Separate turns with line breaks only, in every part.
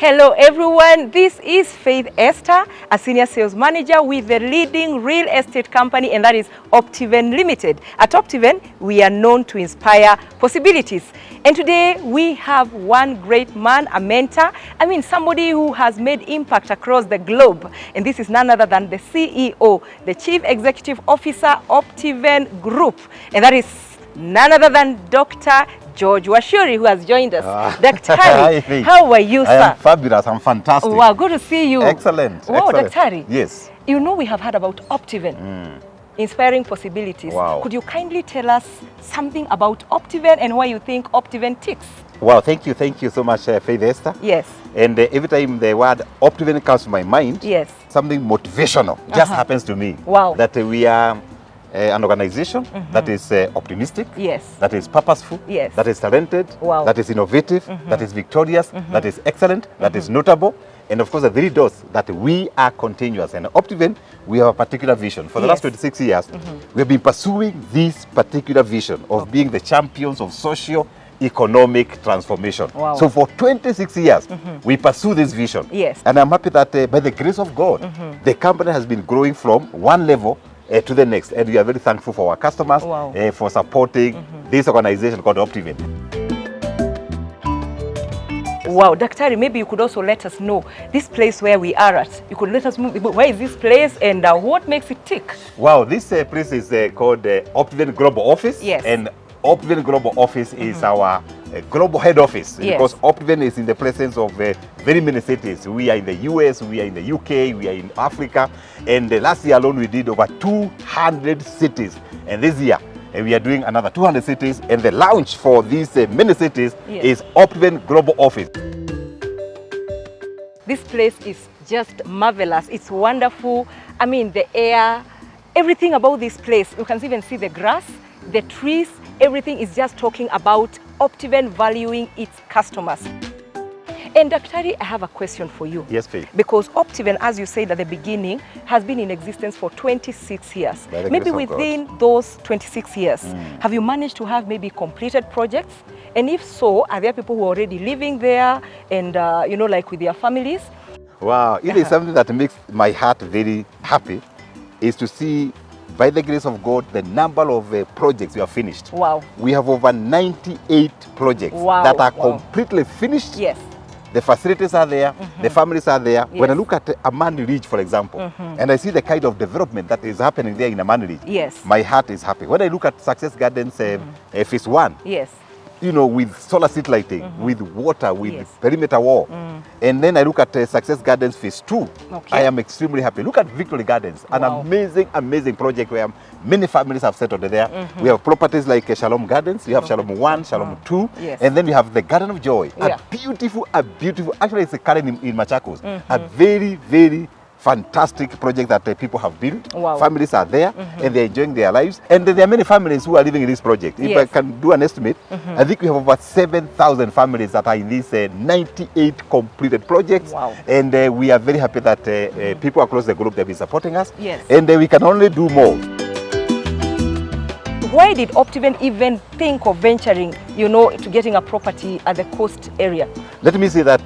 Hello everyone, this is Faith Esther, a senior sales manager with the leading real estate company, and that is Optiven Limited. At Optiven, we are known to inspire possibilities. And today we have one great man, a mentor, somebody who has made impact across the globe. And this is none other than the CEO, the Chief Executive Officer, Optiven Group. And that is none other than Dr. George Washuri, who has joined us. Daktari, how are you, sir?
I am fabulous. I'm fantastic.
Wow, good to see you.
Excellent.
Wow,
excellent.
Daktari.
Yes.
You know we have heard about Optiven, inspiring possibilities.
Wow.
Could you kindly tell us something about Optiven and why you think Optiven ticks?
Wow, thank you so much, Faith Esther.
Yes.
And every time the word Optiven comes to my mind,
Yes.
something motivational just happens to me.
Wow.
That we are an organization that is optimistic,
Yes.
that is purposeful,
Yes.
that is talented,
Wow.
that is innovative, that is victorious, that is excellent, that is notable, and of course the three dots that we are continuous. And Optiven, we have a particular vision. For the last 26 years, we have been pursuing this particular vision of being the champions of socio-economic transformation.
Wow.
So for 26 years, we pursue this vision.
Yes.
And I'm happy that by the grace of God, the company has been growing from one level to the next, and we are very thankful for our customers.
Wow.
For supporting this organization called Optiven.
Wow, Daktari, maybe you could also let us know this place where we are at. You could let us know where is this place and what makes it tick?
Wow, this place is called Optiven Global Office.
Yes.
And Optiven Global Office is our global head office,
Yes.
because Optiven is in the presence of very many cities. We are in the US, we are in the UK, we are in Africa, and last year alone we did over 200 cities, and this year we are doing another 200 cities, and the launch for these many cities is Optiven Global Office.
This place is just marvelous. It's wonderful. The air, everything about this place. You can even see the grass, the trees, everything is just talking about Optiven valuing its customers. And Daktari, I have a question for you.
Yes, Faith.
Because Optiven, as you said at the beginning, has been in existence for 26 years. Maybe within those 26 years, have you managed to have maybe completed projects? And if so, are there people who are already living there and, like with their families?
Wow, it is something that makes my heart very happy, is to see, by the grace of God, the number of projects we have finished.
Wow.
We have over 98 projects that are completely finished.
Yes.
The facilities are there, the families are there. When I look at Amani Ridge, for example, and I see the kind of development that is happening there in Amani Ridge,
Yes.
my heart is happy. When I look at Success Gardens Phase 1,
Yes.
With solar street lighting, with water, with perimeter wall. And then I look at Success Gardens Phase 2.
Okay.
I am extremely happy. Look at Victory Gardens, an amazing project where many families have settled there. We have properties like Shalom Gardens, we have Shalom 1, Shalom 2, and then we have the Garden of Joy. A beautiful, actually it's a garden in Machakos. A very, very fantastic project that people have built.
Wow.
Families are there and they're enjoying their lives. And there are many families who are living in this project. If I can do an estimate, I think we have over 7,000 families that are in these 98 completed projects.
Wow.
And we are very happy that people across the globe have been supporting us.
Yes.
And we can only do more.
Why did Optiven even think of venturing, to getting a property at the coast area?
Let me say that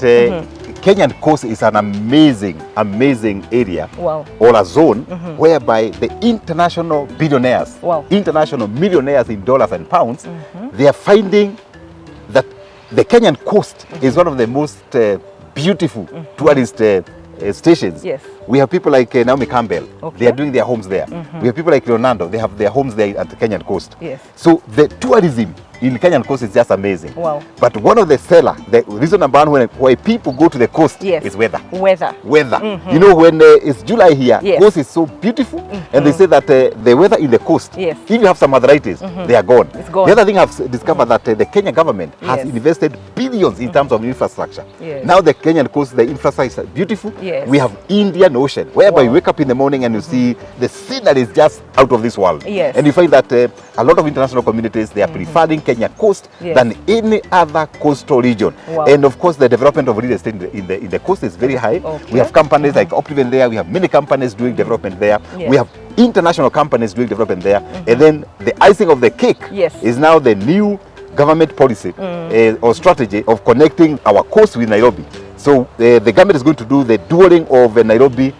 Kenyan coast is an amazing area, or a zone whereby the international billionaires, international millionaires in dollars and pounds, they are finding that the Kenyan coast is one of the most beautiful tourist stations.
Yes.
We have people like Naomi Campbell.
Okay.
They are doing their homes there. We have people like Leonardo. They have their homes there at the Kenyan coast.
Yes.
So the tourism in Kenyan coast is just amazing.
Wow.
But one of the reason number one why people go to the coast is weather. Weather. When it's July here, coast is so beautiful, and they say that the weather in the coast, if you have some arthritis, they are gone.
It's gone.
The other thing I've discovered that the Kenya government has invested billions in terms of infrastructure.
Yes.
Now the Kenyan coast, the infrastructure is beautiful.
Yes.
We have Indian Ocean, whereby you wake up in the morning and you see the scenery is just out of this world.
Yes.
And you find that a lot of international communities, they are preferring Kenya coast than any other coastal region.
Wow.
And of course, the development of real estate in the coast is very high.
Okay.
We have companies like Optiven there. We have many companies doing development there.
Yes.
We have international companies doing development there. And then the icing of the cake is now the new government policy or strategy of connecting our coast with Nairobi. So the government is going to do the dualling of Nairobi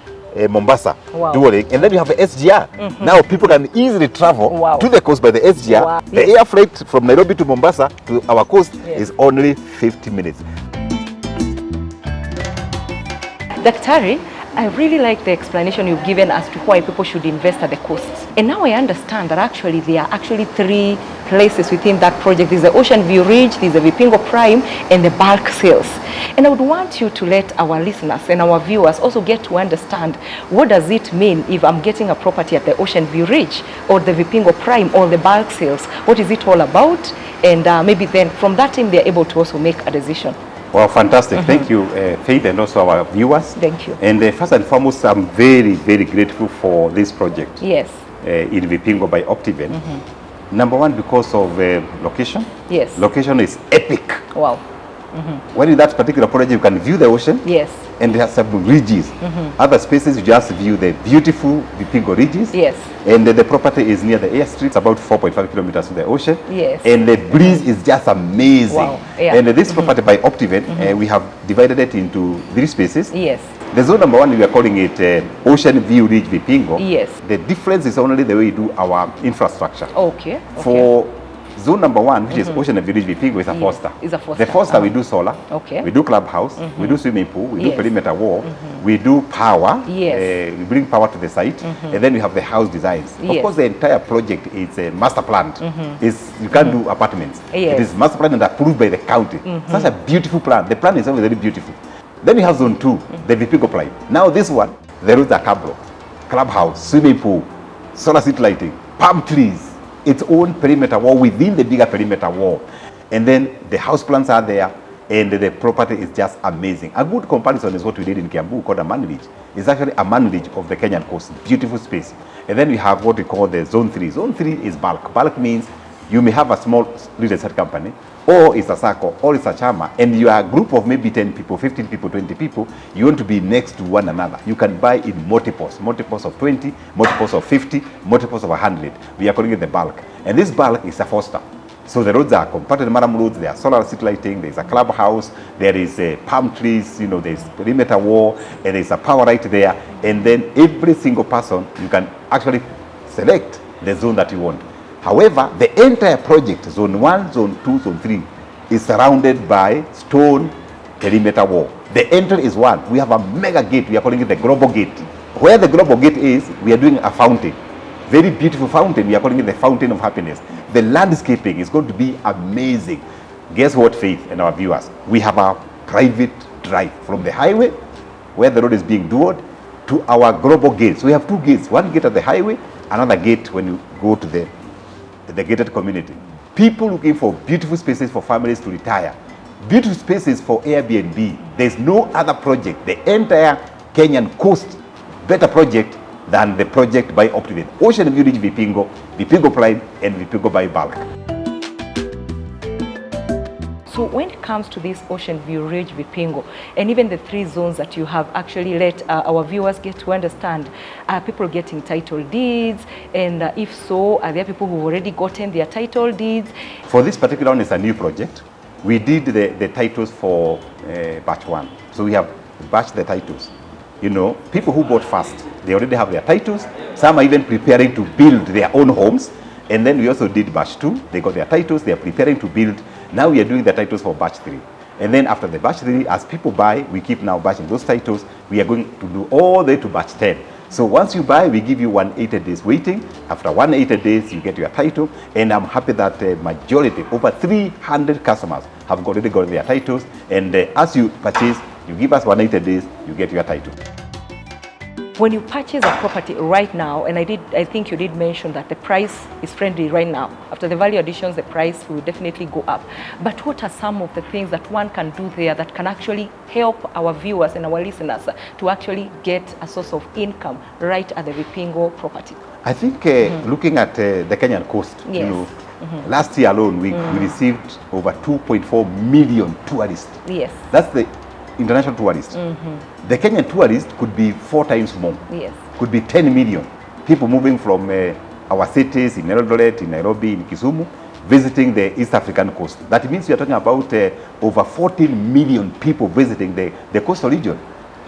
Mombasa dualling, and then you have the SGR. Now people can easily travel to the coast by the SGR. The air freight from Nairobi to Mombasa to our coast is only 50 minutes.
Daktari, I really like the explanation you've given as to why people should invest at the coasts. And now I understand that actually there are actually 3 places within that project. There's the Ocean View Ridge, there's the Vipingo Prime, and the bulk sales. And I would want you to let our listeners and our viewers also get to understand what does it mean if I'm getting a property at the Ocean View Ridge or the Vipingo Prime or the bulk sales. What is it all about? And maybe then from that time they're able to also make a decision.
Well, fantastic. Thank you, Faith, and also our viewers.
Thank you.
And first and foremost, I'm very, very grateful for this project.
Yes.
In Vipingo by Optiven. Number one, because of location.
Yes.
Location is epic.
Wow.
When in that particular project, you can view the ocean.
Yes.
And there are some ridges. Other spaces, you just view the beautiful Vipingo ridges.
Yes.
And the property is near the airstrip. It's about 4.5 kilometers to the ocean.
Yes.
And the breeze is just amazing.
Wow. Yeah.
And this property by Optiven, we have divided it into 3 spaces.
Yes.
The zone number 1, we are calling it Ocean View Ridge Vipingo.
Yes.
The difference is only the way we do our infrastructure.
Okay.
For zone number 1, which is Ocean View Ridge Vipingo, is a foster.
Is a foster.
The foster, we do solar.
Okay.
We do clubhouse. We do swimming pool. We do
Yes.
perimeter wall. We do power.
Yes.
We bring power to the site. And then we have the house designs.
Yes.
Of course, the entire project is master planned. You can't do apartments.
Yes.
It is master planned and approved by the county. Such a beautiful plan. The plan is very beautiful. Then we have zone 2, the Vipingo Prime. Now this one, the roads are cabro, clubhouse, swimming pool, solar street lighting, palm trees, its own perimeter wall within the bigger perimeter wall. And then the house plants are there, and the property is just amazing. A good comparison is what we did in Kiambu called a man ridge. It's actually a man ridge of the Kenyan coast, beautiful space. And then we have what we call the zone 3. Zone 3 is bulk. Bulk means you may have a small real estate company, or it's a circle, or it's a chama, and you are a group of maybe 10 people, 15 people, 20 people, you want to be next to one another. You can buy in multiples of 20, multiples of 50, multiples of 100. We are calling it the bulk. And this bulk is a foster. So the roads are compacted maram roads, there are solar street lighting, there's a clubhouse, there is palm trees, there's perimeter wall, and there's a power right there. And then every single person, you can actually select the zone that you want. However, the entire project, zone 1, zone 2, zone 3, is surrounded by stone perimeter wall. The entry is one. We have a mega gate. We are calling it the global gate. Where the global gate is, we are doing a fountain. Very beautiful fountain. We are calling it the fountain of happiness. The landscaping is going to be amazing. Guess what, Faith and our viewers? We have a private drive from the highway, where the road is being dualed, to our global gates. We have 2 gates. One gate at the highway, another gate when you go to the gated community. People looking for beautiful spaces for families to retire, beautiful spaces for Airbnb. There's no other project, the entire Kenyan coast, better project than the project by Optiven. Ocean View Ridge Vipingo, Vipingo Prime, and Vipingo by bulk.
So when it comes to this Ocean View Ridge Vipingo, and even the 3 zones that you have actually let our viewers get to understand, are people getting title deeds? And if so, are there people who've already gotten their title deeds?
For this particular one, it's a new project. We did the titles for batch 1. So we have batched the titles. People who bought first, they already have their titles. Some are even preparing to build their own homes. And then we also did batch 2. They got their titles. They are preparing to build. Now we are doing the titles for batch 3. And then after the batch 3, as people buy, we keep now batching those titles. We are going to do all the way to batch 10. So once you buy, we give you 180 days waiting. After 180 days, you get your title. And I'm happy that majority, over 300 customers have already got their titles. And as you purchase, you give us 180 days, you get your title.
When you purchase a property right now, and I think you did mention that the price is friendly right now. After the value additions, the price will definitely go up. But what are some of the things that one can do there that can actually help our viewers and our listeners to actually get a source of income right at the Vipingo property?
I think looking at the Kenyan coast,
Yes.
Last year alone, we received over 2.4 million tourists.
Yes.
That's the international tourists. The Kenyan tourist could be 4 times more.
Yes.
Could be 10 million. People moving from our cities in Eldoret, in Nairobi, in Kisumu, visiting the East African coast. That means we are talking about over 14 million people visiting the coastal region.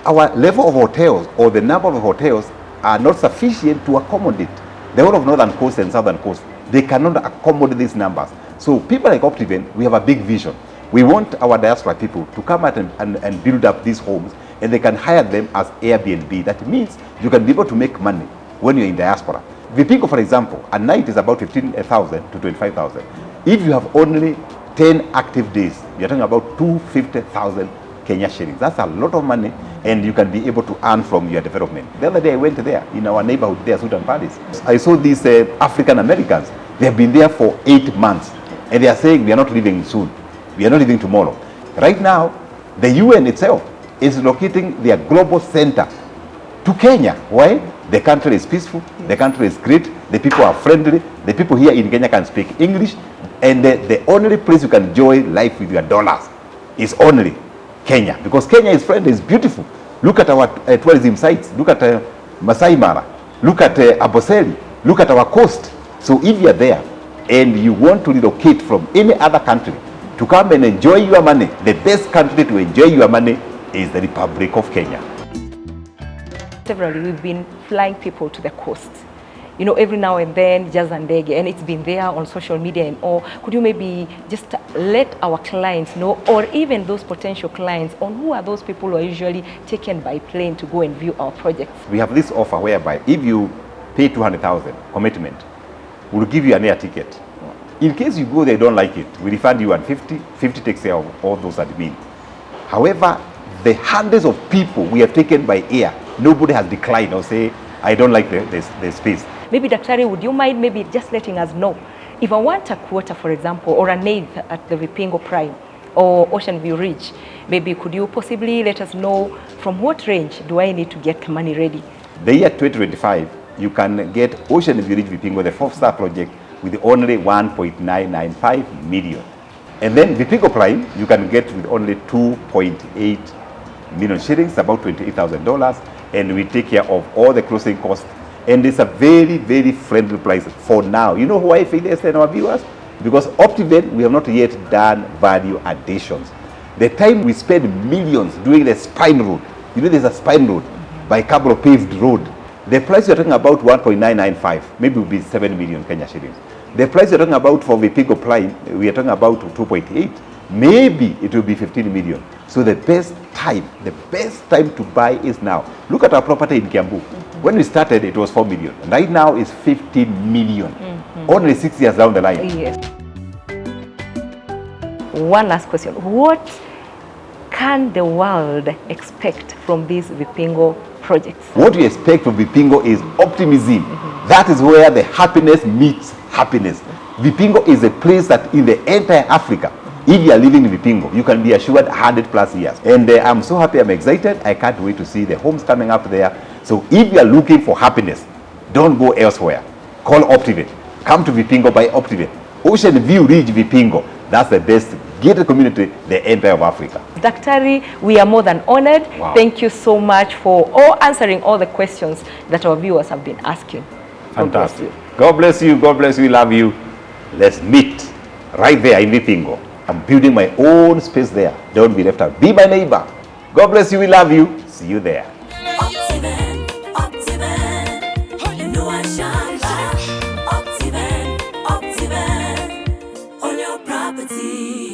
Our level of hotels or the number of hotels are not sufficient to accommodate the whole of northern coast and southern coast. They cannot accommodate these numbers. So people like Optiven, we have a big vision. We want our diaspora people to come out and build up these homes, and they can hire them as Airbnb. That means you can be able to make money when you're in diaspora. Vipingo, for example, a night is about 15,000 to 25,000. If you have only 10 active days, you're talking about 250,000 Kenya shillings. That's a lot of money, and you can be able to earn from your development. The other day I went there in our neighborhood there, Sultan Palace. I saw these African Americans. They have been there for 8 months, and they are saying we are not leaving soon. We are not leaving tomorrow. Right now, the UN itself is locating their global center to Kenya. Why? The country is peaceful, the country is great, the people are friendly, the people here in Kenya can speak English, and the only place you can enjoy life with your dollars is only Kenya, because Kenya is friendly, it's beautiful. Look at our tourism sites, look at Masai Mara, look at Aboseli, look at our coast. So if you're there and you want to relocate from any other country to come and enjoy your money, the best country to enjoy your money is the Republic of Kenya.
Severally, we've been flying people to the coast. You know, every now and then, just ndege, and it's been there on social media and all. Could you maybe just let our clients know, or even those potential clients, on who are those people who are usually taken by plane to go and view our projects?
We have this offer whereby if you pay 200,000 commitment, we'll give you an air ticket. In case you go there, don't like it, we refund you 150. 50 takes care of all those admin. However, the hundreds of people we have taken by air, nobody has declined or say, I don't like the space.
Maybe, Daktari, would you mind maybe just letting us know, if I want a quarter, for example, or an eighth at the Vipingo Prime or Ocean View Ridge, maybe could you possibly let us know from what range do I need to get money ready?
The year 2025, you can get Ocean View Ridge Vipingo, the 4-star project, with only 1.995 million. And then Vipingo Prime, you can get with only 2.8 million shillings, about $28,000, and we take care of all the closing costs. And it's a very, very friendly price for now. You know why Faith and our viewers? Because Optiven, we have not yet done value additions. The time we spend millions doing the spine road, you know there's a spine road by cable paved road. The price you're talking about 1.995, maybe will be 7 million Kenya shillings. The price you're talking about for Vipingo Prime, we are talking about 2.8. Maybe it will be 15 million. So the best time to buy is now. Look at our property in Kiambu. When we started, it was 4 million. Right now, it's 15 million. Only 6 years down the line.
Yes. One last question. What can the world expect from these Vipingo projects?
What we expect from Vipingo is optimism. That is where the happiness meets happiness. Vipingo is a place that in the entire Africa, if you are living in Vipingo, you can be assured 100+ years. And I'm so happy, I'm excited. I can't wait to see the homes coming up there. So if you are looking for happiness, don't go elsewhere. Call Optiven. Come to Vipingo by Optiven. Ocean View Ridge Vipingo. That's the best gated community, the empire of Africa.
Daktari, we are more than honored. Wow. Thank you so much for answering all the questions that our viewers have been asking.
Fantastic. God bless you. God bless you. We love you. Let's meet right there in Vipingo. I'm building my own space there. Don't be left out. Be my neighbor. God bless you. We love you. See you there.
Optiven, Optiven, you know I shine bright. Optiven, Optiven, on your property.